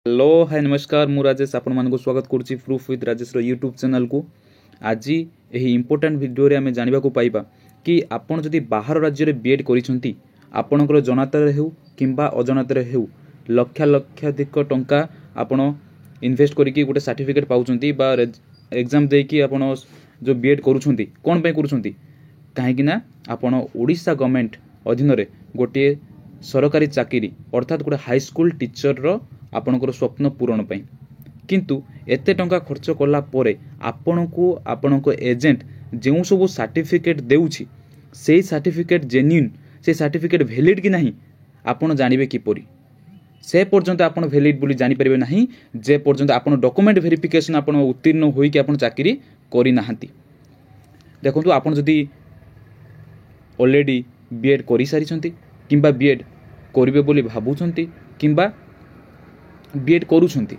Hello hi नमस्कार मु राजेश आपण मान स्वागत करुच्ची proof with Rajesh YouTube channel को। आज यही इंपोर्टेंट वीडियो आम जानवा पाइबा कि आपण जदि बाहर राज्य में बीएड करिसेंती आपणकर जनातर हेउ किंबा अजनातर हेउ लक्ष लक्षाधिक टंका आपण इन्वेस्ट करके गोटे सर्टिफिकेट पाउछंती बा एग्जाम देकी आपण जो बीएड करूछंती कोन पे करूछंती काहेकि ना आपण ओडिशा गवर्नमेंट अधीन रे गोटे सरकारी चाकरी अर्थात गोटे हाई स्कूल टीचर रो आपणकर स्वप्न पूरण पाई किंतु एते टंका खर्च कला परे आपणको आपणको एजेंट जो सब सर्टिफिकेट देउछि सेही सर्टिफिकेट जेन्युइन से सर्टिफिकेट वैलिड कि नहीं आपण जानिबे किपरि से पर्यंत आपण वैलिड बोली जानि परिबे नहीं जे पर्यंत आपण डॉक्यूमेंट वेरिफिकेशन आपण उत्तीर्ण होई कि आपण चाकरी करि नाहंती। देखंतु आपण जदि ऑलरेडी बीएड करि सारिछंती किंबा बीएड करिवे बोली भाबुछंती किंबा बीएड करूछंती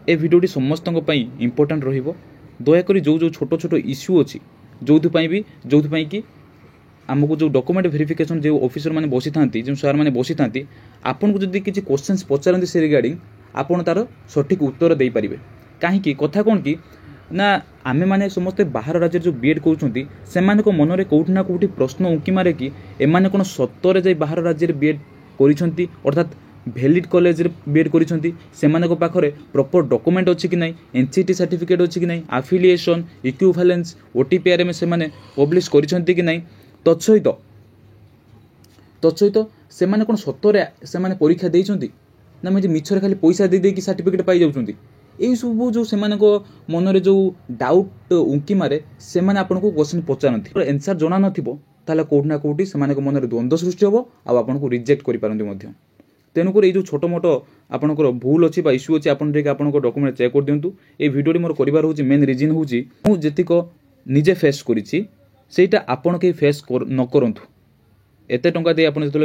ए वीडियोटी समस्तଙ୍କ ପାଇଁ इंपोर्टेंट रहिबो। दयाकरी जो जो छोट छोट इश्यू अछि जोथि कि आमको जो डॉक्यूमेंट वेरिफिकेशन जो ऑफिसर माने बसी थांती जो सर माने बसी थांती आपन को जदि किछि क्वेश्चंस पचारंती से रिगार्डिंग आपन तार सठिक उत्तर दे पारिबे। काहेकि कथा कोन कि ना आमे माने समस्त बाहर राज्य जो बीएड करूछंती सेमान को मनरे कोउठी ना कोउठी प्रश्न उंकी मारे कि एमाने कोन सत्तरे जाई बाहर राज्य रे बीएड करिसंती अर्थात वैलिड कॉलेज रे बीएड करिसंती सेमान को पाखरे प्रॉपर डॉक्यूमेंट अछि कि नै एनसीटी सर्टिफिकेट अछि कि नै एफिलिएशन इक्विवेलेंस ओटीपीआर में सेमाने पब्लिश करिसंती कि नै तत्सहित सेमाने कोन सत्तरे सेमाने परीक्षा देइसंती ना मे मिछरे खाली पैसा दे दे कि सर्टिफिकेट पाई जाउछंती यही सब जो सेमान मनरे जो डाउट उंकी मारे से आपको क्वेश्चन पचारती एनसर जना नथिबो ताले कोठी ना कोठी सेमान मनरे द्वंद्व सृष्टि होबो आ आपनको रिजेक्ट करि पारंती मध्य। तेणुकर ये जो छोट मोट आपंकर भूल अच्छी इश्यू अच्छी आपको डॉक्यूमेंट चेक कर दिंतु। ये वीडियो मोर कर मेन रिजन हूँ जीक निजे फेस करी सेटा आपन के फेस न करंतु एत टंका दे आपन जो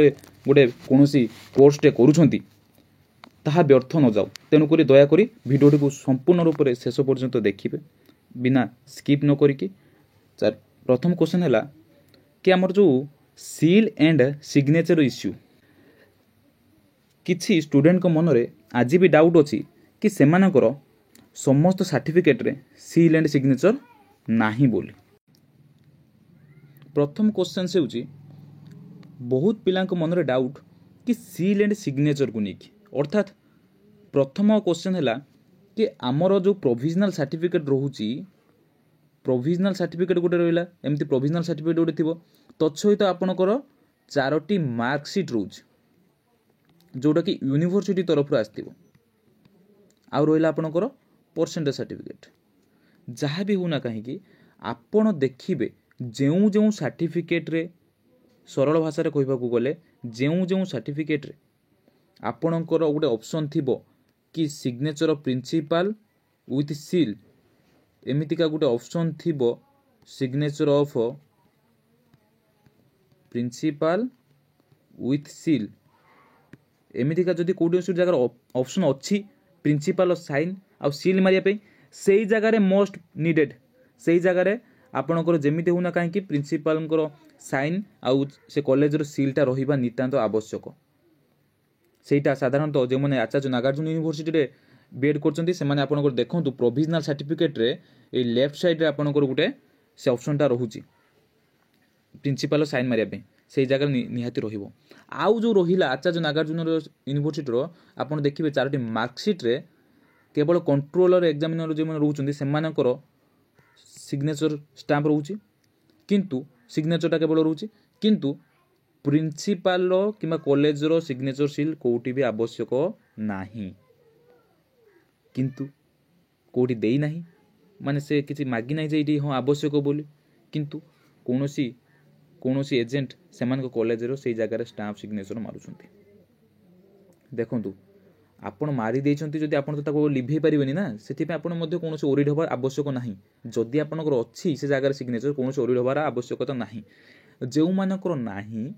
गोटे कौन कोर्सटे करुँच ताहा व्यर्थ न जाऊ। तेणुक दयाकोरी भिडियोटी को संपूर्ण रूप से शेष पर्यंत देखिए बिना स्किप न करिकी। प्रथम क्वेश्चन है कि आमर जो सील एंड सिग्नेचर इश्यू किछि स्टूडेंट को मनरे आज भी डाउट अच्छी कि सेमानकर समस्त सर्टिफिकेट रे सील एंड सिग्नेचर नाही बोली। प्रथम क्वेश्चन से होची बहुत पिलांक मनरे डाउट कि सील एंड सिग्नेचर को लेकिन अर्थात प्रथम क्वेश्चन है कि आमर जो प्रोविजनल सर्टिफिकेट रोची प्रोविजनल सर्टिफिकेट गोटे रहा एमती प्रोविजनल सर्टिफिकेट गोटे थी तत्सहित आपणकर 4टी मार्कशीट रोच जोटा कि यूनिवर्सिटी तरफ आसो आ रहा आपणकर परसेंटेज सर्टिफिकेट जहाँ भी होना कहीं आपण देखिए जो जो सर्टिफिकेट रे सरल भाषा रे कहबा को गले जो सर्टिफिकेट रे आपणकर गोटे ऑप्शन थिबो कि signature of principal with seal एमितिका गोटे ऑप्शन थिबो signature of principal with seal एमितिका जदि कोडी जगह ऑप्शन अच्छी प्रिंसिपल साइन आ सील मारिया से जगह मोस्ट नीडेड से जगह आपणकर जमीती होना कहीं प्रिंसिपल साइन आउ से कॉलेज सीलटा रहिबा नितांत आवश्यक। सेटा साधारणतः जो मैंने आचार्य नागार्जुन यूनिवर्सिटी रे बीएड करछंती सेमाने आपनकर देखंतु प्रोविजनल सर्टिफिकेट रे ए लेफ्ट साइड रे आपनकर गुटे से ऑप्शनटा रहुची प्रिंसिपल साइन मारिया पे से जगह निहाती रहिबो। आउ जो रहिला आचार्य नागार्जुन यूनिवर्सिटी रो आपन देखिबे 4टी मार्कशीट रे केवल कंट्रोलर एग्जामिनर जे मन रहउचंती सेमानकर सिग्नेचर स्टैंप रहउची किंतु सिग्नेचरटा केवल रहउची किंतु प्रिंसिपल किंबा कॉलेज रो सिग्नेचर सील कोठी भी आवश्यक नाही किंतु कोठी देई नाही माने से किछि मागी नाही जे इडी हां आवश्यक बोली किंतु कोनोसी एजेंट सेमान को कॉलेज रो से जगह स्टाम्प सिग्नेचर मारुछंती। देखंतु आपण मारी देइछंती जदि आपण ताको लिभेई परिबेनी ना सेति पे आपण मध्ये कोनोसी ओरिड होबार आवश्यक नाही जदि आपनकर अछि से जगह सिग्नेचर कोनोसी ओरिड होबार आवश्यकता नाही जेउ मानकर नाही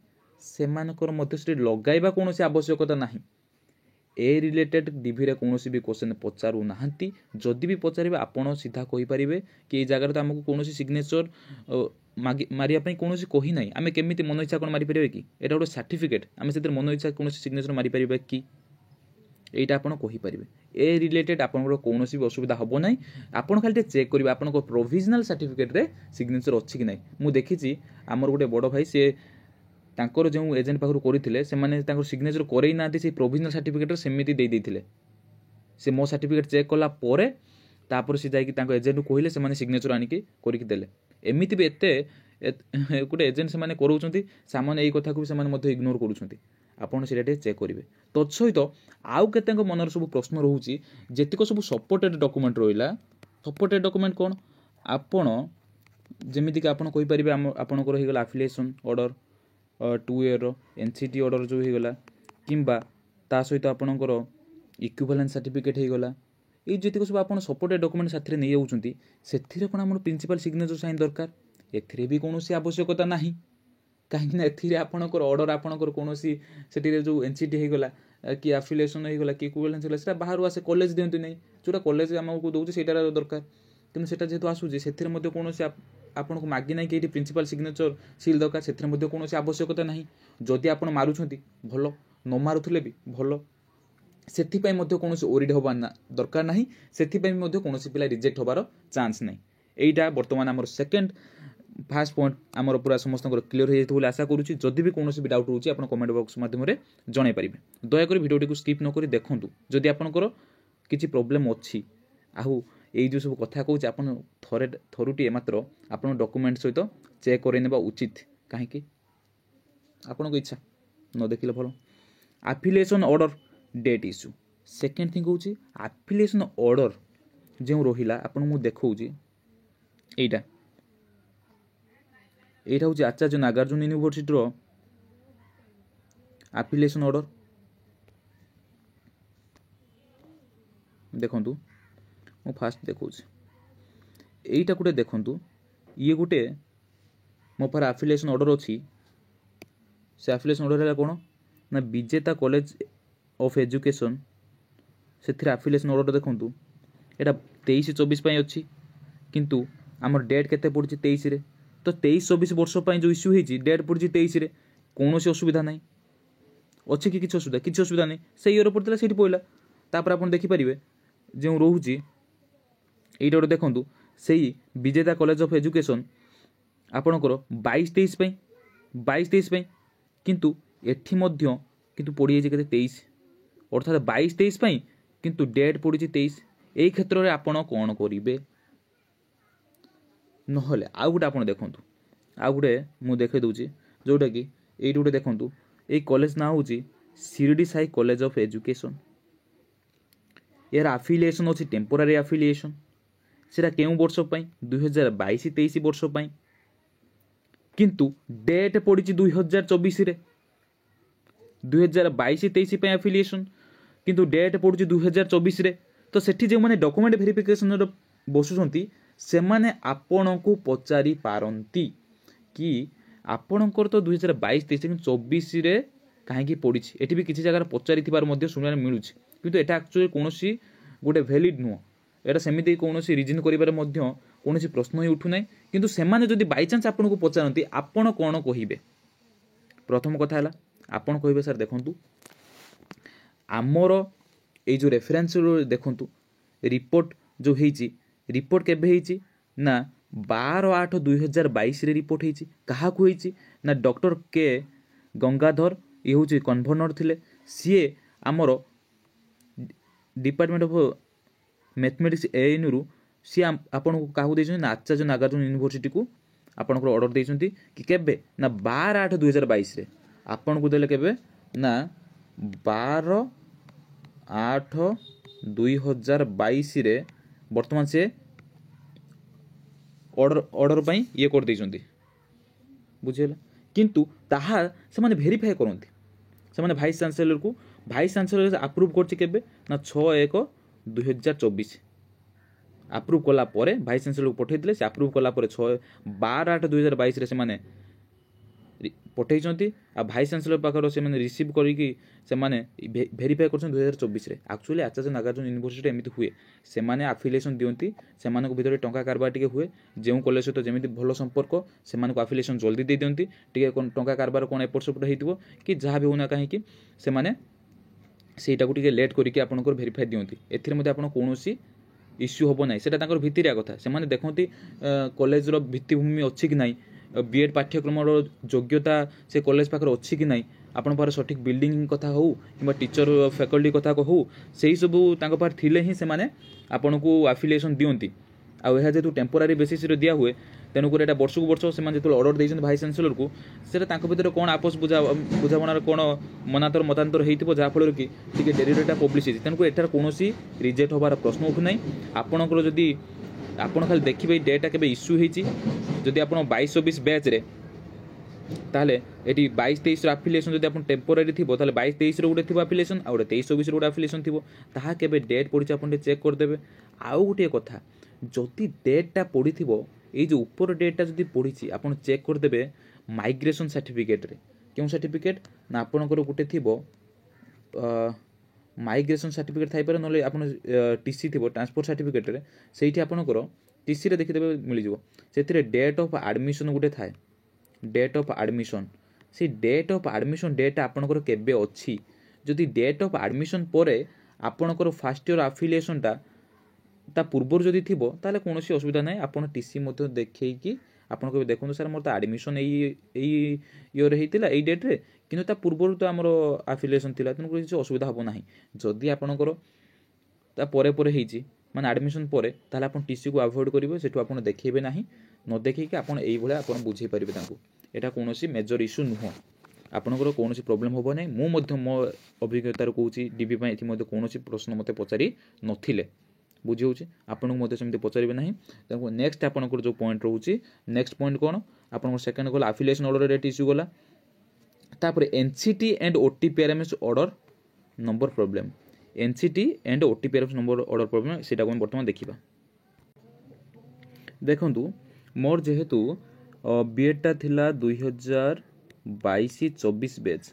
सेमानकर मध्ये से लगाइबा कोनोसी आवश्यकता नाही। ए रिलेटेड डीवी रे कोनोसी भी क्वेश्चन पचारू नाहंती जदि भी पचारिबे आपण सीधा कहि परिबे कि ए जगह तो हमको कोनोसी सिग्नेचर मारिया पई कोनोसी कहि नाही आमे केमिति मन इच्छा कोन मारि परिबे कि एटा गोटे सर्टिफिकेट आमे सेतिर मन इच्छा कोनोसी सिग्नेचर मारि परिबे कि এইটা ଆପଣ କହିପାରିବେ। ଏ ରିଲେଟେଡ୍ ଆପଣଙ୍କର କୌଣସି ବି ଅସୁବିଧା ହେବ ନାହିଁ। ଆପଣ ଖାଲି ଟିକେ ଚେକ୍ କରିବେ ଆପଣଙ୍କ ପ୍ରୋଭିଜନାଲ୍ ସାର୍ଟିଫିକେଟ୍ରେ ସିଗ୍ନେଚର୍ ଅଛି କି ନାହିଁ। ମୁଁ ଦେଖିଛି ଆମର ଗୋଟେ ବଡ଼ ଭାଇ ସେ ତାଙ୍କର ଯେଉଁ ଏଜେଣ୍ଟ ପାଖରୁ କରିଥିଲେ ସେମାନେ ତାଙ୍କର ସିଗ୍ନେଚର୍ କରେଇ ନାହାନ୍ତି ସେଇ ପ୍ରୋଭିଜନାଲ୍ ସାର୍ଟିଫିକେଟ୍ରେ ସେମିତି ଦେଇଥିଲେ। ସେ ମୋ ସାର୍ଟିଫିକେଟ୍ ଚେକ୍ କଲା ପରେ ତାପରେ ସେ ଯାଇକି ତାଙ୍କ ଏଜେଣ୍ଟକୁ କହିଲେ ସେମାନେ ସିଗ୍ନେଚର୍ ଆଣିକି କରିକି ଦେଲେ। ଏମିତି ବି ଏତେ ଗୋଟେ ଏଜେଣ୍ଟ ସେମାନେ କରାଉଛନ୍ତି ସେମାନେ ଏଇ କଥାକୁ ବି ସେମାନେ ମଧ୍ୟ ଇଗ୍ନୋର କରୁଛନ୍ତି। ଆପଣ ସେଇଟା ଟିକେ ଚେକ୍ କରିବେ। ତତ୍ସହିତ ଆଉ କେତେଙ୍କ ମନରେ ସବୁ ପ୍ରଶ୍ନ ରହୁଛି ଯେତିକ ସବୁ ସପୋର୍ଟେଡ୍ ଡକୁମେଣ୍ଟ ରହିଲା। ସପୋର୍ଟେଡ୍ ଡକୁମେଣ୍ଟ କ'ଣ? ଆପଣ ଯେମିତିକି ଆପଣ କହିପାରିବେ ଆପଣଙ୍କର ହେଇଗଲା ଆଫିଲିଏସନ୍ ଅର୍ଡ଼ର 2 ଇୟର୍ର NCT ଅର୍ଡ଼ର ଯେଉଁ ହେଇଗଲା କିମ୍ବା ତା ସହିତ ଆପଣଙ୍କର ଇକ୍ୱିଭାଲେନ୍ସ ସାର୍ଟିଫିକେଟ୍ ହେଇଗଲା। ଏଇ ଯେତିକ ସବୁ ଆପଣ ସପୋର୍ଟେଡ୍ ଡକୁମେଣ୍ଟ ସାଥିରେ ନେଇଯାଉଛନ୍ତି ସେଥିରେ କ'ଣ ଆମର ପ୍ରିନ୍ସିପାଲ୍ ସିଗ୍ନେଚର୍ ସାଇନ୍ ଦରକାର? ଏଥିରେ ବି କୌଣସି ଆବଶ୍ୟକତା ନାହିଁ। କାହିଁକିନା ଏଥିରେ ଆପଣଙ୍କର ଅର୍ଡ଼ର ଆପଣଙ୍କର କୌଣସି ସେଠିରେ ଯେଉଁ NCT ହେଇଗଲା କି ଆଫିଲିଏସନ୍ ହେଇଗଲା କି ଇକ୍ୱିଭାଲେନ୍ସ ହେଇଗଲା ସେଇଟା ବାହାରୁ ଆସେ, କଲେଜ ଦିଅନ୍ତି ନାହିଁ। ଯେଉଁଟା କଲେଜ ଆମକୁ ଦେଉଛି ସେଇଟା ଦରକାର। କିନ୍ତୁ ସେଇଟା ଯେହେତୁ ଆସୁଛି ସେଥିରେ ମଧ୍ୟ କୌଣସି ଆପଣଙ୍କୁ ମାଗି ନାହିଁ କି ଏଇଠି ପ୍ରିନ୍ସିପାଲ୍ ସିଗ୍ନେଚର୍ ସିଲ୍ ଦରକାର, ସେଥିରେ ମଧ୍ୟ କୌଣସି ଆବଶ୍ୟକତା ନାହିଁ। ଯଦି ଆପଣ ମାରୁଛନ୍ତି ଭଲ, ନ ମାରୁଥିଲେ ବି ଭଲ। ସେଥିପାଇଁ ମଧ୍ୟ କୌଣସି ଓରିଡ୍ ହେବା ଦରକାର ନାହିଁ। ସେଥିପାଇଁ ମଧ୍ୟ କୌଣସି ପିଲା ରିଜେକ୍ଟ ହେବାର ଚାନ୍ସ ନାହିଁ। এইটা বর্তমান আমার সেকেন্ড ফার্স্ট পয়েন্ট আমার পুরা সমস্ত ক্লিয়ার হয়ে যাই বলে আশা করছি। যদি বি কোণী বি ডাউট রয়েছে আপনার কমেন্ট বক্স মাধ্যমে জনাই পারিবে। দয়াকরি ভিডিওটি স্কিপ নকরি দেখুন। যদি আপনার কিছু প্রোবলেম অছি আহু এই যে সব কথা কହୁଛି ଆପଣ ଥରୁଟିଏ ମାତ୍ର ଆପଣ ଡକୁମେଣ୍ଟ ସହିତ ଚେକ୍ କରାଇ ନେବା ଉଚିତ। କାହିଁକି? ଆପଣଙ୍କ ଇଚ୍ଛା, ନ ଦେଖିଲେ ଭଲ। Affiliation order date issue second thing ହେଉଛି ଆଫିଲିଏସନ୍ ଅର୍ଡ଼ର ଯେଉଁ ରହିଲା ଆପଣ ମୁଁ ଦେଖାଉଛି। এইটা হচ্ছে আচার্য নাগার্জুন ইউনিভার্সিটির আফিলিয়েসন অর্ডর। দেখন্তু ମୁଁ ফার্স্ট ଦେଖାଉଛି। এইটা ଗୋଟେ ଦେଖନ୍ତୁ, ଇଏ ଗୋଟେ ମୋ ପାଖରେ ଆଫିଲିଏସନ୍ ଅର୍ଡ଼ର ଅଛି। ସେ ଆଫିଲିଏସନ୍ ଅର୍ଡ଼ର ହେଲା କ'ଣ ନା ବିଜେତା କଲେଜ ଅଫ୍ ଏଜୁକେସନ୍, ସେଥିରେ ଆଫିଲିଏସନ୍ ଅର୍ଡ଼ର ଦେଖନ୍ତୁ। ଏଇଟା 23-24 ପାଇଁ ଅଛି କିନ୍ତୁ ଆମର ଡେଟ୍ କେତେ ପଡ଼ୁଛି 23ରେ। ତ 23-24 ବର୍ଷ ପାଇଁ ଯେଉଁ ଇସ୍ୟୁ ହେଇଛି ଡେଟ୍ ପଡ଼ୁଛି 23ରେ। କୌଣସି ଅସୁବିଧା ନାହିଁ। ଅଛି କି କିଛି ଅସୁବିଧା? କିଛି ଅସୁବିଧା ନାହିଁ। ସେଇ ଇୟର ପଡ଼ିଥିଲା ସେଇଠି ପଡ଼ିଲା। ତାପରେ ଆପଣ ଦେଖିପାରିବେ ଯେଉଁ ରହୁଛି এইটা ଗୋଟେ ଦେଖନ୍ତୁ, ସେଇ ବିଜେତା କଲେଜ ଅଫ୍ ଏଜୁକେସନ୍ ଆପଣଙ୍କର 22-23 ପାଇଁ 22-23 ପାଇଁ କିନ୍ତୁ ଏଠି ମଧ୍ୟ କିନ୍ତୁ ପଡ଼ିଯାଇଛି କେତେ 23, ଅର୍ଥାତ୍ 22-23 ପାଇଁ କିନ୍ତୁ ଡେଟ୍ ପଡ଼ିଛି 23। এই କ୍ଷେତ୍ରରେ ଆପଣ କ'ଣ କରିବେ? ନହେଲେ ଆଉ ଗୋଟେ ଆପଣ ଦେଖନ୍ତୁ, ଆଉ ଗୋଟେ ମୁଁ ଦେଖାଇ ଦେଉଛି ଯେଉଁଟାକି ଏଇଠି ଗୋଟେ ଦେଖନ୍ତୁ। ଏଇ କଲେଜ ନାଁ ହେଉଛି Shirdi Sai college of education. ଏହାର ଆଫିଲିଏସନ୍ ଅଛି ଟେମ୍ପୋରାରୀ ଆଫିଲିଏସନ୍। সেটা কেউ বর্ষ পাই 2022-23 বর্ষ পাই কিন্তু ডেট পড়িছি 2024 2022-23 পাই আফিলিয়েসন কিন্তু ডেট পড়ুছি 2024 তো সেটি যে মানে ডকুমেন্ট ভেরিফিকেশন বসুଛନ୍ତି ସେମାନେ ଆପଣଙ୍କୁ ପଚାରି ପାରନ୍ତି କି ଆପଣଙ୍କର ତ 2022-23 କିନ୍ତୁ 24ରେ କାହିଁକି ପଡ଼ିଛି। ଏଠି ବି କିଛି ଜାଗାରେ ପଚାରିଥିବାର ମଧ୍ୟ ଶୁଣିବାକୁ ମିଳୁଛି କିନ୍ତୁ ଏଟା ଆକ୍ଚୁଆଲି କୌଣସି ଗୋଟେ ଭ୍ୟାଲିଡ୍ ନୁହଁ। এটা ସେମିତି କୌଣସି ରିଜିନ୍ କରିବାରେ ମଧ୍ୟ କୌଣସି ପ୍ରଶ୍ନ ହିଁ ଉଠୁନାହିଁ। କିନ୍ତୁ ସେମାନେ ଯଦି ବାଇଚାନ୍ସ ଆପଣଙ୍କୁ ପଚାରନ୍ତି ଆପଣ କ'ଣ କହିବେ? ପ୍ରଥମ କଥା ହେଲା ଆପଣ କହିବେ ସାର୍ ଦେଖନ୍ତୁ ଆମର ଏଇ ଯେଉଁ ରେଫରେନ୍ସ ଦେଖନ୍ତୁ ରିପୋର୍ଟ ଯେଉଁ ହେଇଛି, ରିପୋର୍ଟ କେବେ ହେଇଛି ନା 12/8/2022ରେ ରିପୋର୍ଟ ହେଇଛି। କାହାକୁ ହେଇଛି ନା ଡକ୍ଟର କେ ଗଙ୍ଗାଧର, ଇଏ ହେଉଛି କନଭର୍ନର ଥିଲେ। ସିଏ ଆମର ଡିପାର୍ଟମେଣ୍ଟ ଅଫ୍ ମ୍ୟାଥମେଟିକ୍ସ ANUରୁ ସିଏ ଆପଣଙ୍କୁ କାହାକୁ ଦେଇଛନ୍ତି ନା ଆଚାର୍ଯ୍ୟ ନାଗାର୍ଜୁନ ୟୁନିଭର୍ସିଟିକୁ ଆପଣଙ୍କର ଅର୍ଡ଼ର ଦେଇଛନ୍ତି କି କେବେ ନା 12/8/2022ରେ ଆପଣଙ୍କୁ ଦେଲେ କେବେ ନା 12/8/2022ରେ ବର୍ତ୍ତମାନ ସେ ଅର୍ଡ଼ର ପାଇଁ ଇଏ କରିଦେଇଛନ୍ତି। ବୁଝିହେଲା? କିନ୍ତୁ ତାହା ସେମାନେ ଭେରିଫାଏ କରନ୍ତି। ସେମାନେ ଭାଇସ୍ ଚାନ୍ସେଲରକୁ ଭାଇସ୍ ଚାନ୍ସେଲର ଆପ୍ରୁଭ୍ କରିଛି କେବେ ନା 6/1/2024 ଆପ୍ରୁଭ୍ କଲା ପରେ ଭାଇସ୍ ଚାନ୍ସେଲରକୁ ପଠାଇଥିଲେ। ସେ ଆପ୍ରୁଭ୍ କଲା ପରେ 12/8/2022ରେ ସେମାନେ ପଠାଇଛନ୍ତି। ଆଉ ଭାଇସ୍ ଚାନ୍ସେଲର ପାଖରେ ସେମାନେ ରିସିଭ୍ କରିକି ସେମାନେ ଭେରିଫାଏ କରୁଛନ୍ତି 2024ରେ। ଆକ୍ଚୁଆଲି ଆଚାର୍ଯ୍ୟ ନାଗାର୍ଜୁନ ୟୁନିଭର୍ସିଟି ଏମିତି ହୁଏ, ସେମାନେ ଆଫିଲିଏସନ୍ ଦିଅନ୍ତି, ସେମାନଙ୍କ ଭିତରେ ଟଙ୍କା କାରବାର ଟିକେ ହୁଏ। ଯେଉଁ କଲେଜ ସହିତ ଯେମିତି ଭଲ ସମ୍ପର୍କ ସେମାନଙ୍କୁ ଆଫିଲିଏସନ୍ ଜଲ୍ଦି ଦେଇ ଦିଅନ୍ତି। ଟିକେ ଟଙ୍କା କାରବାର କ'ଣ ଏପଟ ସେପଟ ହେଇଥିବ କି ଯାହା ବି ହେଉନା କାହିଁକି ସେମାନେ ସେଇଟାକୁ ଟିକେ ଲେଟ୍ କରିକି ଆପଣଙ୍କର ଭେରିଫାଏ ଦିଅନ୍ତି। ଏଥିରେ ମଧ୍ୟ ଆପଣ କୌଣସି ଇସ୍ୟୁ ହେବ ନାହିଁ। ସେଇଟା ତାଙ୍କର ଭିତିରିଆ କଥା। ସେମାନେ ଦେଖନ୍ତି କଲେଜର ଭିତ୍ତିଭୂମି ଅଛି କି ନାହିଁ, ବିଏଡ୍ ପାଠ୍ୟକ୍ରମର ଯୋଗ୍ୟତା ସେ କଲେଜ ପାଖରେ ଅଛି କି ନାହିଁ, ଆପଣଙ୍କ ପାଖରେ ସଠିକ୍ ବିଲ୍ଡିଂ କଥା ହେଉ କିମ୍ବା ଟିଚର ଫ୍ୟାକଲ୍ଟି କଥା ହେଉ, ସେହିସବୁ ତାଙ୍କ ପାଖରେ ଥିଲେ ହିଁ ସେମାନେ ଆପଣଙ୍କୁ ଆଫିଲିଏସନ୍ ଦିଅନ୍ତି। ଆଉ ଏହା ଯେହେତୁ ଟେମ୍ପୋରାରୀ ବେସିସ୍ରେ ଦିଆ ହୁଏ, ତେଣୁକରି ଏଇଟା ବର୍ଷକୁ ବର୍ଷ ସେମାନେ ଯେତେବେଳେ ଅର୍ଡ଼ର ଦେଇଛନ୍ତି ଭାଇସ୍ ଚାନ୍ସେଲରକୁ, ସେଇଟା ତାଙ୍କ ଭିତରେ କ'ଣ ଆପୋଷ ବୁଝାମଣାର କ'ଣ ମତାନ୍ତର ହେଇଥିବ, ଯାହାଫଳରେ କି ଟିକେ ଡେରିରେ ଏଇଟା ପବ୍ଲିଶ ହେଇଛି। ତେଣୁକରି ଏଠାରେ କୌଣସି ରିଜେକ୍ଟ ହେବାର ପ୍ରଶ୍ନ ଉଠୁନାହିଁ। ଆପଣଙ୍କର ଯଦି ଆପଣ ଖାଲି ଦେଖିବେ ଏଇ ଡେଟ୍ଟା କେବେ ଇସ୍ୟୁ ହେଇଛି, ଯଦି ଆପଣ 22-24 ବ୍ୟାଚ୍ରେ, ତାହେଲେ ଏଠି 22-23ର ଆଫିଲିଏସନ୍ ଯଦି ଆପଣ ଟେମ୍ପୋରାରୀ ଥିବ, ତାହେଲେ 22-23ର ଗୋଟେ ଥିବ ଆଫିଲିଏସନ୍, ଆଉ ଗୋଟେ 23-24ର ଗୋଟେ ଆଫିଲିଏସନ୍ ଥିବ। ତାହା କେବେ ଡେଟ୍ ପଡ଼ିଛି ଆପଣ ଟିକେ ଚେକ୍ କରିଦେବେ। ଆଉ ଗୋଟିଏ କଥା, ଯଦି ଡେଟ୍ଟା ପଡ଼ିଥିବ, ଏଇ ଯେଉଁ ଉପର ଡେଟ୍ଟା ଯଦି ପଡ଼ିଛି, ଆପଣ ଚେକ୍ କରିଦେବେ ମାଇଗ୍ରେସନ୍ ସାର୍ଟିଫିକେଟ୍ରେ। କେଉଁ ସାର୍ଟିଫିକେଟ୍ ନା ଆପଣଙ୍କର ଗୋଟେ ଥିବ ମାଇଗ୍ରେସନ୍ ସାର୍ଟିଫିକେଟ୍ ଥାଇପାରେ, ନହେଲେ ଆପଣ ଟିସି ଥିବ ଟ୍ରାନ୍ସପୋର୍ଟ ସାର୍ଟିଫିକେଟ୍ରେ, ସେଇଠି ଆପଣଙ୍କର ଟିସିରେ ଦେଖିଦେବେ ମିଳିଯିବ। ସେଥିରେ ଡେଟ୍ ଅଫ୍ ଆଡ଼ମିସନ୍ ଗୋଟେ ଥାଏ, ଡେଟ୍ ଅଫ୍ ଆଡ଼ମିସନ୍। ସେଇ ଡେଟ୍ ଅଫ୍ ଆଡ଼ମିସନ୍ ଡେଟ୍ଟା ଆପଣଙ୍କର କେବେ ଅଛି। ଯଦି ଡେଟ୍ ଅଫ୍ ଆଡ଼ମିସନ୍ ପରେ ଆପଣଙ୍କର ଫାର୍ଷ୍ଟ ଇୟର୍ ଆଫିଲିଏସନ୍ଟା ତା ପୂର୍ବରୁ ଯଦି ଥିବ, ତାହେଲେ କୌଣସି ଅସୁବିଧା ନାହିଁ। ଆପଣ ଟିସି ମଧ୍ୟ ଦେଖେଇକି ଆପଣ କେବେ ଦେଖନ୍ତୁ, ସାର୍ ମୋର ତ ଆଡ଼ମିସନ୍ ଏଇ ଇୟର୍ରେ ହେଇଥିଲା, ଏଇ ଡେଟ୍ରେ, କିନ୍ତୁ ତା ପୂର୍ବରୁ ତ ଆମର ଆଫିଲିଏସନ୍ ଥିଲା, ତେଣୁକରି କିଛି ଅସୁବିଧା ହେବ ନାହିଁ। ଯଦି ଆପଣଙ୍କର ତା ପରେ ହେଇଛି, ମାନେ ଆଡ଼ମିସନ୍ ପରେ, ତାହେଲେ ଆପଣ ଟିସିକୁ ଆଭଏଡ଼ କରିବେ, ସେଠୁ ଆପଣ ଦେଖେଇବେ ନାହିଁ। ନ ଦେଖେଇକି ଆପଣ ଏଇଭଳିଆ ଆପଣ ବୁଝେଇ ପାରିବେ ତାଙ୍କୁ। ଏଇଟା କୌଣସି ମେଜର ଇସ୍ୟୁ ନୁହଁ, ଆପଣଙ୍କର କୌଣସି ପ୍ରୋବ୍ଲେମ୍ ହେବ ନାହିଁ। ମୁଁ ମଧ୍ୟ ମୋ ଅଭିଜ୍ଞତାରୁ କହୁଛି, ଡିବି ପାଇଁ ଏଠି ମଧ୍ୟ କୌଣସି ପ୍ରଶ୍ନ ମୋତେ ପଚାରି ନଥିଲେ। ବୁଝି ହେଉଛି, ଆପଣଙ୍କୁ ମଧ୍ୟ ସେମିତି ପଚାରିବେ ନାହିଁ। ତେଣୁ ନେକ୍ସଟ ଆପଣଙ୍କର ଯେଉଁ ପଏଣ୍ଟ ରହୁଛି, ନେକ୍ସଟ ପଏଣ୍ଟ କ'ଣ, ଆପଣଙ୍କର ସେକେଣ୍ଡ ଗଲା ଆଫିଲିଏସନ୍ ଅର୍ଡ଼ର ଡେଟ୍ ଇସ୍ୟୁ ଗଲା। ତାପରେ NCT and OTPRMS order number problem. NCT and OTPRMS number order problem, ସେଇଟାକୁ ଆମେ ବର୍ତ୍ତମାନ ଦେଖିବା। ଦେଖନ୍ତୁ, ମୋର ଯେହେତୁ ବିଏଡ଼୍ଟା ଥିଲା 2022-24 ବ୍ୟାଚ୍,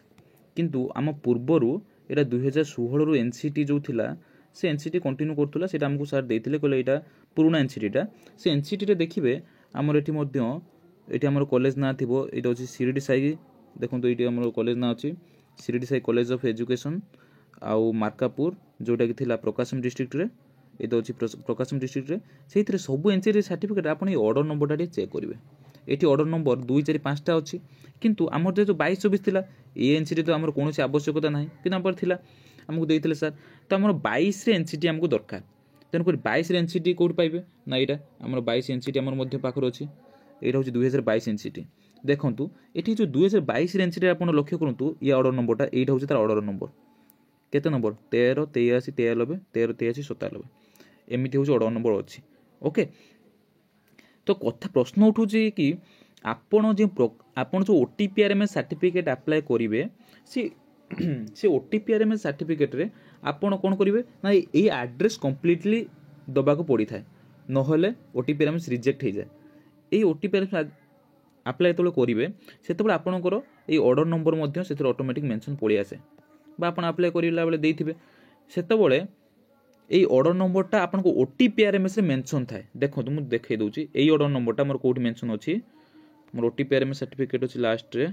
କିନ୍ତୁ ଆମ ପୂର୍ବରୁ ଏଇଟା 2016ରୁ ଏନ୍ସିଟି ଯେଉଁ ଥିଲା, ସେ ଏନ୍ସିଟି କଣ୍ଟିନ୍ୟୁ କରୁଥିଲା। ସେଇଟା ଆମକୁ ସାର୍ ଦେଇଥିଲେ, କହିଲେ ଏଇଟା ପୁରୁଣା ଏନ୍ସିଟିଟା। ସେ ଏନ୍ସିଟିରେ ଦେଖିବେ ଆମର ଏଠି ମଧ୍ୟ, ଏଠି ଆମର କଲେଜ ନାଁ ଥିବ, ଏଇଟା ହେଉଛି ଶିରିଡ଼ି ସାଇ। ଦେଖନ୍ତୁ ଏଇଠି ଆମର କଲେଜ ନାଁ ଅଛି Shirdi Sai college of education, ଆଉ ମାର୍କାପୁର ଯେଉଁଟାକି ଥିଲା ପ୍ରକାଶମ ଡିଷ୍ଟ୍ରିକ୍ଟରେ, ଏଇଟା ହେଉଛି ପ୍ରକାଶମ ଡିଷ୍ଟ୍ରିକ୍ଟରେ। ସେଇଥିରେ ସବୁ ଏନ୍ସିଟି ସାର୍ଟିଫିକେଟ୍ ଆପଣ ଏଇ ଅର୍ଡ଼ର ନମ୍ବରଟା ଟିକେ ଚେକ୍ କରିବେ। ଏଠି ଅର୍ଡ଼ର ନମ୍ବର 2, 4, 5ଟା ଅଛି, କିନ୍ତୁ ଆମର ଯେହେତୁ 22-24 ଥିଲା, ଏ ଏନ୍ସିଟି ତ ଆମର କୌଣସି ଆବଶ୍ୟକତା ନାହିଁ, କିନ୍ତୁ ଆମର ଥିଲା, ଆମକୁ ଦେଇଥିଲେ ସାର୍। ତ ଆମର 22ରେ ଏନ୍ସିଟି ଆମକୁ ଦରକାର। ତେଣୁକରି 22ରେ ଏନ୍ସିଟି କେଉଁଠି ପାଇବେ ନା, ଏଇଟା ଆମର 22 ଏନ୍ସିଟି ଆମର ମଧ୍ୟ ପାଖରେ ଅଛି। ଏଇଟା ହେଉଛି 2022 ଏନ୍ସିଟି। ଦେଖନ୍ତୁ ଏଠି ଯେଉଁ 2022 ଏନ୍ସିଟି ଆପଣ ଲକ୍ଷ୍ୟ କରନ୍ତୁ, ଇଏ ଅର୍ଡ଼ର ନମ୍ବରଟା, ଏଇଟା ହେଉଛି ତାର ଅର୍ଡ଼ର ନମ୍ବର। କେତେ ନମ୍ବର? 13, 83, 93, 13, 83, 97, ଏମିତି ହେଉଛି ଅର୍ଡ଼ର ନମ୍ବର ଅଛି। ଓକେ, ତ କଥା ପ୍ରଶ୍ନ ଉଠୁଛି କି ଆପଣ ଯେଉଁ OTPRMS ସାର୍ଟିଫିକେଟ୍ ଆପ୍ଲାଏ କରିବେ, ସେ OTPRMS ସାର୍ଟିଫିକେଟ୍ରେ ଆପଣ କ'ଣ କରିବେ ନା, ଏଇ ଆଡ୍ରେସ୍ କମ୍ପ୍ଲିଟଲି ଦେବାକୁ ପଡ଼ିଥାଏ, ନହେଲେ OTPRMS ରିଜେକ୍ଟ ହେଇଯାଏ। ଏଇ OTPRMS ଆପ୍ଲାଏ ଯେତେବେଳେ କରିବେ, ସେତେବେଳେ ଆପଣଙ୍କର ଏଇ ଅର୍ଡ଼ର ନମ୍ବର ମଧ୍ୟ ସେଥିରେ ଅଟୋମେଟିକ୍ ମେନସନ୍ ପଳେଇ ଆସେ, ବା ଆପଣ ଆପ୍ଲାଏ କରିଲା ବେଳେ ଦେଇଥିବେ, ସେତେବେଳେ এই অর্ডর নম্বরটা আপনার OTPRMS মেনশন থাকে। দেখুন মু দেখাই দেছি, এই অর্ডর নম্বরটা আমার কোটি মেনশন অছি, মোর OTPRMS সার্টিফিকেট অছি লাস্টরে।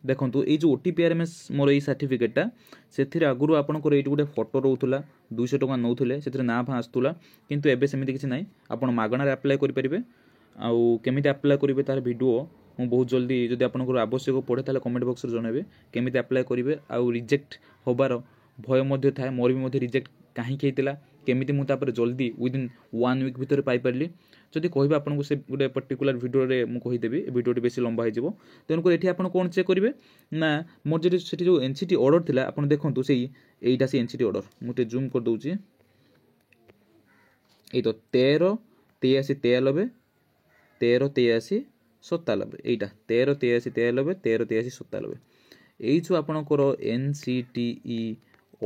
দেখুন এই যে OTPRMS মোর এই সার্টিফিকেটটা, সেথিরে আগরু আপনার এইটি গোটে ফটো রহুলা, 200 টাকা নৌলে, সেথিরে না ফা আসুলা, কিন্তু এবে সেমিতি কিছু নাই, আপনার মাগଣାରେ আপ্লাই করিপারিবে। আউ কেমিতি আপ্লাই করিবে তার ভিডিও ମୁଁ ବହୁତ ଜଲ୍ଦି, ଯଦି ଆପଣଙ୍କର ଆବଶ୍ୟକ ପଡ଼େ ତାହେଲେ କମେଣ୍ଟ ବକ୍ସରେ ଜଣାଇବେ କେମିତି ଆପ୍ଲାଏ କରିବେ। ଆଉ ରିଜେକ୍ଟ ହେବାର ଭୟ ମଧ୍ୟ ଥାଏ, ମୋର ବି ମଧ୍ୟ ରିଜେକ୍ଟ କାହିଁକି ହେଇଥିଲା, କେମିତି ମୁଁ ତାପରେ ଜଲ୍ଦି ୱିଦିନ୍ 1 ୱିକ୍ ଭିତରେ ପାଇପାରିଲି, ଯଦି କହିବେ ଆପଣଙ୍କୁ ସେ ଗୋଟେ ପର୍ଟିକୁଲାର ଭିଡ଼ିଓରେ ମୁଁ କହିଦେବି। ଏ ଭିଡ଼ିଓଟି ବେଶୀ ଲମ୍ବା ହେଇଯିବ, ତେଣୁକରି ଏଠି ଆପଣ କ'ଣ ଚେକ୍ କରିବେ ନା, ମୋର ଯଦି ସେଠି ଯେଉଁ ଏନ୍ସିଟି ଅର୍ଡ଼ର ଥିଲା, ଆପଣ ଦେଖନ୍ତୁ ଏଇଟା ସେ ଏନ୍ସିଟି ଅର୍ଡ଼ର, ମୁଁ ଟିକେ ଜୁମ୍ କରିଦେଉଛି। ଏଇ ତ 13, 83, 93, 13, 83, 97, এইটা 13, 83, 93, 13, 83, 97, এই যে আপনার NCTE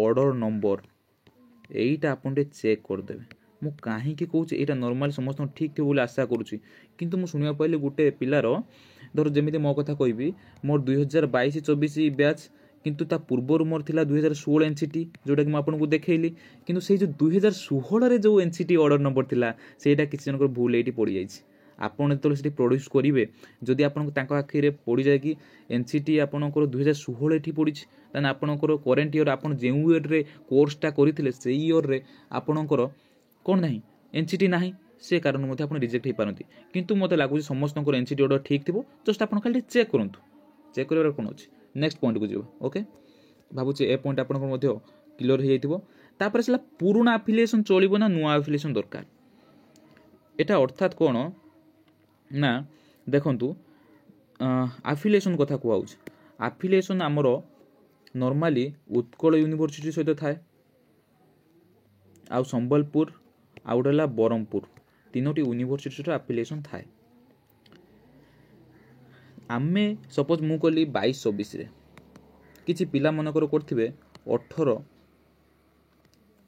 অর্ডর নম্বর, এইটা আপনার টিকে চেক করেদেবে। মু কাহিঁকি কହୁଛି, এইটা নর্মালি সমস্ত ঠিক থিব বলে আশা করুছি, কিন্তু মু শুনিবা পাইলি গোটে পিলার, ধর যেমিতি মো কথা কইবি, মোর 2022-24 ব্যাচ, কিন্তু তা পূର୍ବରୁ ମୋର ଥିଲା 2016 ଏନ୍ସିଟି, ଯେଉଁଟାକି ମୁଁ ଆପଣଙ୍କୁ ଦେଖେଇଲି, କିନ୍ତୁ ସେଇ ଯେଉଁ 2016ରେ ଯେଉଁ ଏନ୍ସିଟି ଅର୍ଡ଼ର ନମ୍ବର ଥିଲା, ସେଇଟା କିଛି ଜଣଙ୍କର ଭୁଲ ଏଇଠି ପଡ଼ିଯାଇଛି। ଆପଣ ଯେତେବେଳେ ସେଠି ପ୍ରଡ୍ୟୁସ୍ କରିବେ ଯଦି ଆପଣଙ୍କୁ ତାଙ୍କ ଆଖିରେ ପଡ଼ିଯାଏ କି ଏନ୍ସିଟି ଆପଣଙ୍କର 2016 ଏଠି ପଡ଼ିଛି ତାହେଲେ ଆପଣଙ୍କର କରେଣ୍ଟ ଇୟର୍ ଆପଣ ଯେଉଁ ଇୟର୍ରେ କୋର୍ସଟା କରିଥିଲେ ସେଇ ଇୟର୍ରେ ଆପଣଙ୍କର କ'ଣ ନାହିଁ ଏନ୍ସିଟି ନାହିଁ ସେ କାରଣ ମଧ୍ୟ ଆପଣ ରିଜେକ୍ଟ ହେଇପାରନ୍ତି କିନ୍ତୁ ମୋତେ ଲାଗୁଛି ସମସ୍ତଙ୍କର ଏନ୍ସିଟି ଅର୍ଡ଼ର ଠିକ୍ ଥିବ ଜଷ୍ଟ ଆପଣ ଖାଲି ଚେକ୍ କରନ୍ତୁ ଚେକ୍ କରିବାର କ'ଣ ଅଛି ନେକ୍ସଟ ପଏଣ୍ଟକୁ ଯିବ ଓକେ ଭାବୁଛି ଏ ପଏଣ୍ଟ ଆପଣଙ୍କର ମଧ୍ୟ କ୍ଲିୟର ହେଇଯାଇଥିବ ତାପରେ ଆସିଲା ପୁରୁଣା ଆଫିଲିଏସନ୍ ଚଳିବ ନା ନୂଆ ଆଫିଲିଏସନ୍ ଦରକାର এটা অর্থাৎ কোণ না দেখন্তু আফিলিয়েসন কথা কুହାଉଛି আফিলিয়েসন আমার নর্মালি উৎকল यूनिवर्सिटी সহিত থাকে ଆଉ ସମ୍ବଲପୁର ଆଉ ଗୋଟେ ହେଲା ବ୍ରହ୍ମପୁର ତିନୋଟି यूनिवर्सिटीର ଆଫିଲିଏସନ୍ ଥାଏ ଆମେ ସପୋଜ ମୁଁ କଲି 22-24ରେ କିଛି ପିଲା ମନେକର କରିଥିବେ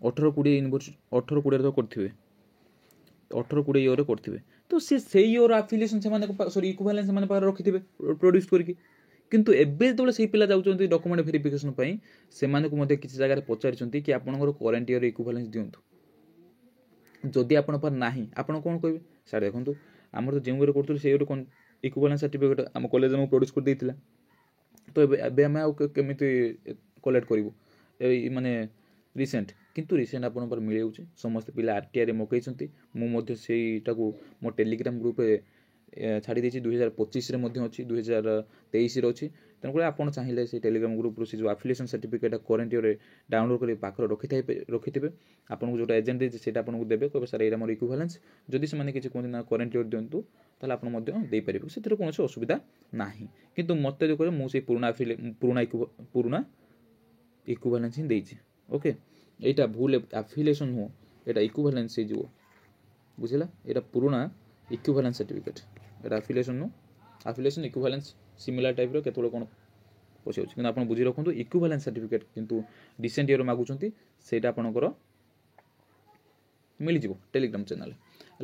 18-20 यूनिवर्सिटी 18-20 ତ କରିଥିବେ 18-20 ଇୟର୍ରେ କରିଥିବେ ତ ସେଇ ଇୟର୍ ଆଫିଲିଏସନ୍ ସେମାନେ ସରି ଇକ୍ୟୁଭାଲେନ୍ସ ସେମାନେ ପାଖରେ ରଖିଥିବେ ପ୍ରଡ୍ୟୁସ୍ କରିକି କିନ୍ତୁ ଏବେ ଯେତେବେଳେ ସେଇ ପିଲା ଯାଉଛନ୍ତି ଡକୁମେଣ୍ଟ ଭେରିଫିକେସନ୍ ପାଇଁ ସେମାନଙ୍କୁ ମଧ୍ୟ କିଛି ଜାଗାରେ ପଚାରିଛନ୍ତି କି ଆପଣଙ୍କର କରେଣ୍ଟ ଇୟର୍ ଇକ୍ୟୁଭାଲେନ୍ସ ଦିଅନ୍ତୁ ଯଦି ଆପଣଙ୍କ ପାଖରେ ନାହିଁ ଆପଣ କ'ଣ କହିବେ ସାର୍ ଦେଖନ୍ତୁ ଆମର ତ ଯେଉଁ ଇୟର୍ରେ କରୁଥିଲୁ ସେଇ ଇୟର୍ରେ ଇକ୍ୟୁଭାଲେନ୍ସ ସାର୍ଟିଫିକେଟ୍ ଆମ କଲେଜ ଆମକୁ ପ୍ରଡ୍ୟୁସ୍ କରିଦେଇଥିଲା ତ ଏବେ ଆମେ ଆଉ କେମିତି କଲେକ୍ଟ କରିବୁ ଏଇ ମାନେ ରିସେଣ୍ଟ କିନ୍ତୁ ରିସେଣ୍ଟ ଆପଣଙ୍କର ମିଳିଯାଉଛି ସମସ୍ତେ ପିଲା RTIରେ ମଗାଇଛନ୍ତି ମୁଁ ମଧ୍ୟ ସେଇଟାକୁ ମୋ ଟେଲିଗ୍ରାମ ଗ୍ରୁପରେ ଛାଡ଼ି ଦେଇଛି 2025ରେ ମଧ୍ୟ ଅଛି 2023ରେ ଅଛି ତେଣୁକରି ଆପଣ ଚାହିଁଲେ ସେଇ ଟେଲିଗ୍ରାମ ଗ୍ରୁପରୁ ସେ ଯେଉଁ ଆଫିଲିଏସନ୍ ସାର୍ଟିଫିକେଟ୍ କରେଣ୍ଟ ଇୟର୍ରେ ଡାଉନଲୋଡ଼ କରି ପାଖରେ ରଖିଥିବେ ଆପଣଙ୍କୁ ଯେଉଁଟା ଏଜେଣ୍ଟ ଦେଇଛି ସେଇଟା ଆପଣଙ୍କୁ ଦେବେ କହିବେ ସାର୍ ଏଇଟା ମୋର ଇକ୍ୟୁଭାଲେନ୍ସ ଯଦି ସେମାନେ କିଛି କୁହନ୍ତି ନା କରେଣ୍ଟ ଇୟର୍ ଦିଅନ୍ତୁ ତାହେଲେ ଆପଣ ମଧ୍ୟ ଦେଇପାରିବେ ସେଥିରେ କୌଣସି ଅସୁବିଧା ନାହିଁ କିନ୍ତୁ ମୋତେ ଯେଉଁ କହିବେ ମୁଁ ସେଇ ପୁରୁଣା ଇକ୍ୟୁଭାଲେନ୍ସ ହିଁ ଦେଇଛି ଓକେ এইটা ভুল আফিলিয়েসন নুহ এটা ইকুইভ্যালেন্স হয়ে যাব বুঝলা এটা পুরোনা ইকুইভ্যালেন্স সার্টিফিকেট এটা আফিলিয়েসন নুহ আফিলিয়েসন ইকুইভ্যালেন্স সিমিলার টাইপর কেতবে কোণ পশিযাଉଛି কিন্তু ଆପଣ ବୁଝି ରଖନ୍ତୁ ଇକ୍ୟୁଭାଲେନ୍ସ ସାର୍ଟିଫିକେଟ୍ କିନ୍ତୁ ରିସେଣ୍ଟ ଇୟର୍ ମାଗୁଛନ୍ତି ସେଇଟା ଆପଣଙ୍କର ମିଳିଯିବ ଟେଲିଗ୍ରାମ ଚ୍ୟାନେଲ୍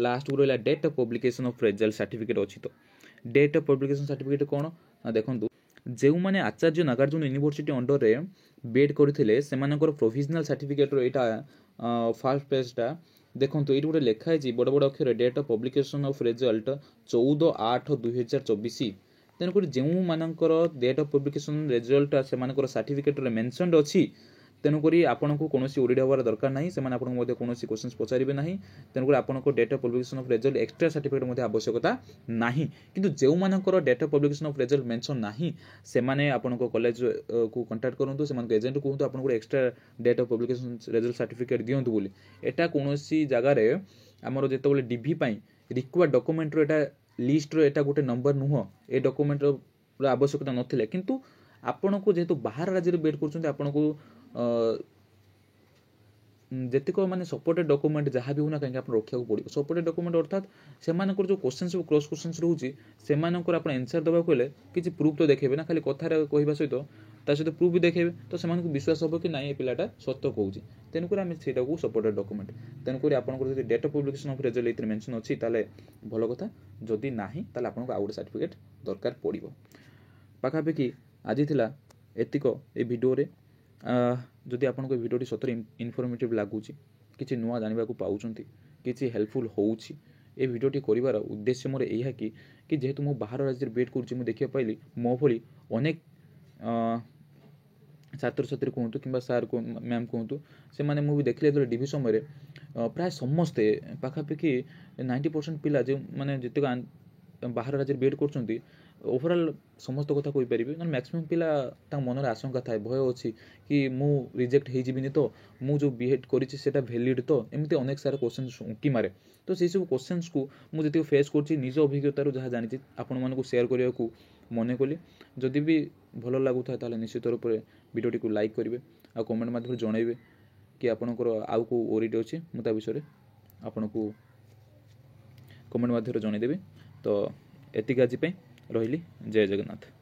ଲାଷ୍ଟକୁ ରହିଲା date of publication of result certificate ଅଛି ତ ଡେଟ୍ ଅଫ୍ ପବ୍ଲିକେସନ୍ ସାର୍ଟିଫିକେଟ୍ କ'ଣ ନା ଦେଖନ୍ତୁ ଯେଉଁମାନେ ଆଚାର୍ଯ୍ୟ ନାଗାର୍ଜୁନ ୟୁନିଭର୍ସିଟି ଅଣ୍ଡରରେ ବିଏଡ୍ କରିଥିଲେ ସେମାନଙ୍କର ପ୍ରୋଭିଜନାଲ୍ ସାର୍ଟିଫିକେଟ୍ର ଏଇଟା ଫାର୍ଷ୍ଟ ପେଜ୍ଟା ଦେଖନ୍ତୁ ଏଇଠି ଗୋଟେ ଲେଖା ହେଇଛି ବଡ଼ ବଡ଼ ଅକ୍ଷରରେ date of publication of result 14/8/2024 ତେଣୁକରି ଯେଉଁମାନଙ୍କର ଡେଟ୍ ଅଫ୍ ପବ୍ଲିକେସନ୍ ରେଜଲ୍ଟ ସେମାନଙ୍କର ସାର୍ଟିଫିକେଟ୍ରେ ମେନସନ୍ଡ ଅଛି ତେଣୁକରି ଆପଣଙ୍କୁ କୌଣସି ଓରିଡ୍ ହେବାର ଦରକାର ନାହିଁ ସେମାନେ ଆପଣଙ୍କୁ ମଧ୍ୟ କୌଣସି କ୍ୱେଶ୍ଚନ୍ସ ପଚାରିବେ ନାହିଁ ତେଣୁକରି ଆପଣଙ୍କ date of publication of result extra certificate ମଧ୍ୟ ଆବଶ୍ୟକତା ନାହିଁ କିନ୍ତୁ ଯେଉଁମାନଙ୍କର date of publication of result mention ନାହିଁ ସେମାନେ ଆପଣଙ୍କ କଲେଜକୁ କଣ୍ଟାକ୍ଟ କରନ୍ତୁ ସେମାନଙ୍କ ଏଜେଣ୍ଟ କୁହନ୍ତୁ ଆପଣଙ୍କୁ extra date of publication result certificate ଦିଅନ୍ତୁ ବୋଲି ଏଟା କୌଣସି ଜାଗାରେ ଆମର ଯେତେବେଳେ ଡିଭି ପାଇଁ ରିକ୍ୱାର୍ଡ ଡକୁମେଣ୍ଟର ଏଟା লিষ্টর এটা গোটে নম্বর নুহ এই ডকুমেন্টর আবশ্যকতা নথিলে কিন্তু আপনার যেহেতু বাহার রাজ্যের বিএড করছেন আপনার যেতিক মানে সপোর্টেড ডকুমেন্ট যা বি হোনা কাহিঁকি আপনার রক্ষা পড়ব সপোর্টেড ডকুমেন্ট অর্থাৎ সেমানଙ୍କର যে কোশ্চেন সব ক্রস কোশ্চেন্স রয়েছে সেমানଙ୍କର আপনার এনসার দেওয়া হলে কিছু প্রুফ তো দেখাইবে না খালি কথার কহা সহিত তা সহিত প্রুফ বি দেখাইবে তো সেমানଙ୍କୁ বিশ্বাস হব কি না এই পিলাটা সত্য কହୁଛି তেণুকরি আমি সেটাকে সপোর্টেড ডকুমেন্ট তেণুকরি আপনার যদি date of publication of result এইথিরে মেনশন অছি তাহলে ভালো কথা যদি ନାହିଁ তাহলে আপনার আউ গোটে সার্টিফিকেট দরকার পড়ব পাখাপাখি আজি লা এতিক এই ভিডিওরে যদি আপনার ভিডিওটি সতরে ইনফর্মেটিভ লাগুଛି কিছু নূয়া জানিবাকু পাউଛନ୍ତି কিছু হেল্পফুল হଉଛି ଏ ଭିଡ଼ିଓଟି କରିବାର ଉଦ୍ଦେଶ୍ୟ ମୋର ଏହା କି ଯେହେତୁ ମୁଁ ବାହାର ରାଜ୍ୟରେ ବିଏଡ୍ କରୁଛି ମୁଁ ଦେଖିବାକୁ ପାଇଲି ମୋ ଭଳି ଅନେକ ଛାତ୍ରଛାତ୍ରୀ କୁହନ୍ତୁ କିମ୍ବା ସାର୍ ମ୍ୟାମ୍ କୁହନ୍ତୁ ସେମାନେ ମୁଁ ବି ଦେଖିଲି ଯେତେବେଳେ ଡିଭି ସମୟରେ ପ୍ରାୟ ସମସ୍ତେ ପାଖାପାଖି 90% ପିଲା ଯେଉଁ ମାନେ ଯେତିକ ବାହାର ରାଜ୍ୟରେ ବିଏଡ୍ କରୁଛନ୍ତି ଓଭରାଲ୍ ସମସ୍ତ କଥା କହିପାରିବି କାରଣ ମ୍ୟାକ୍ସିମମ୍ ପିଲା ତାଙ୍କ ମନରେ ଆଶଙ୍କା ଥାଏ ଭୟ ଅଛି କି ମୁଁ ରିଜେକ୍ଟ ହେଇଯିବିନି ତ ମୁଁ ଯେଉଁ ବିଏଡ୍ କରିଛି ସେଇଟା ଭ୍ୟାଲିଡ୍ ତ ଏମିତି ଅନେକ ସାରା କ୍ୱେଶ୍ଚନ୍ସ ଉଙ୍କି ମାରେ ତ ସେହିସବୁ କ୍ୱେଶ୍ଚନ୍ସକୁ ମୁଁ ଯେତିକି ଫେସ୍ କରୁଛି ନିଜ ଅଭିଜ୍ଞତାରୁ ଯାହା ଜାଣିଛି ଆପଣମାନଙ୍କୁ ସେୟାର କରିବାକୁ ମନେ କଲି ଯଦି ବି ଭଲ ଲାଗୁଥାଏ ତାହେଲେ ନିଶ୍ଚିତ ରୂପରେ ଭିଡ଼ିଓଟିକୁ ଲାଇକ୍ କରିବେ ଆଉ କମେଣ୍ଟ ମାଧ୍ୟମରେ ଜଣାଇବେ କି ଆପଣଙ୍କର ଆଉ କେଉଁ ଓରିଡ୍ ଅଛି ମୁଁ ତା ବିଷୟରେ ଆପଣଙ୍କୁ କମେଣ୍ଟ ମାଧ୍ୟମରେ ଜଣାଇଦେବି ତ ଏତିକି ଆଜି ପାଇଁ ରହିଲି ଜୟ ଜଗନ୍ନାଥ।